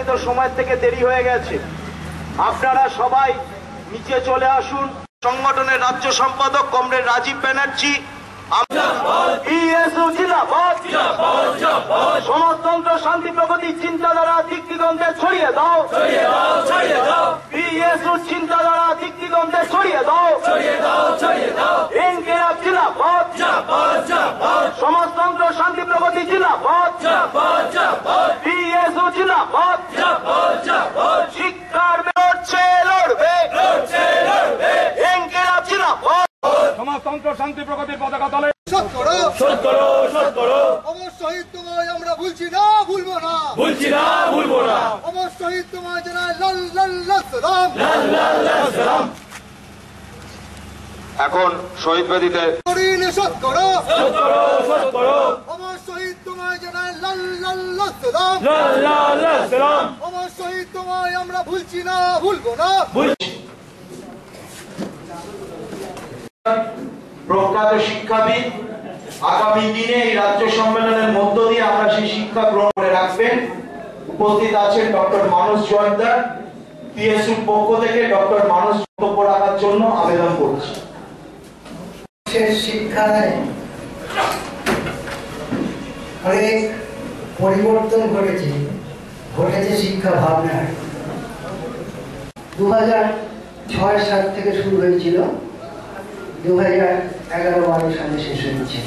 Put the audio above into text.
তো সময় থেকে দেরি হয়ে গেছে, আপনারা সবাই নিচে চলে আসুন। সংগঠনের রাজ্য সম্পাদক কমরেড রাজীব ব্যানার্জি, সমাজতন্ত্র শান্তি প্রগতি চিন্তাধারা দিক দিগন্তে ছড়িয়ে দাও, চিন্তাধারা দিক দিগন্তে ছড়িয়ে দাও, সমাজতন্ত্র শান্তি প্রগতি জিন্দাবাদ, জিন্দাবাদ, শিক্ষার লড়ছে লড়বে, সমাজতন্ত্র শান্তি প্রগতির পতাকা তলে অবশ্যই তোমায় আমরা ভুলছি না, ভুলবো না, ভুলবো না। অবশ্যই তোমায় জানাই লাল লাল লাল সালাম, এখন শহীদ বেদিতে নিষেধ করো, অবশ্যই তোমায় জানাই লাল লাল লাল সালাম, অবশ্যই তোমায় আমরা ভুলছি না, ভুলবো না। প্রখ্যাত শিক্ষাবিদ আগামী দিনে এই রাজ্য সম্মেলনের মধ্য দিয়ে আমরা সেই শিক্ষা গ্রহণ করে রাখবেন। উপস্থিত আছেন ডক্টর মানস জোয়ারদার, পিএসইউর পক্ষ থেকে ডক্টর মানস বক্তব্য রাখার জন্য আবেদন করছি। শিক্ষায় অনেক পরিবর্তন ঘটেছে শিক্ষা ভাবনার। 2006 সাল থেকে শুরু হয়েছিল, 2011-12 সালে শেষ হয়েছে।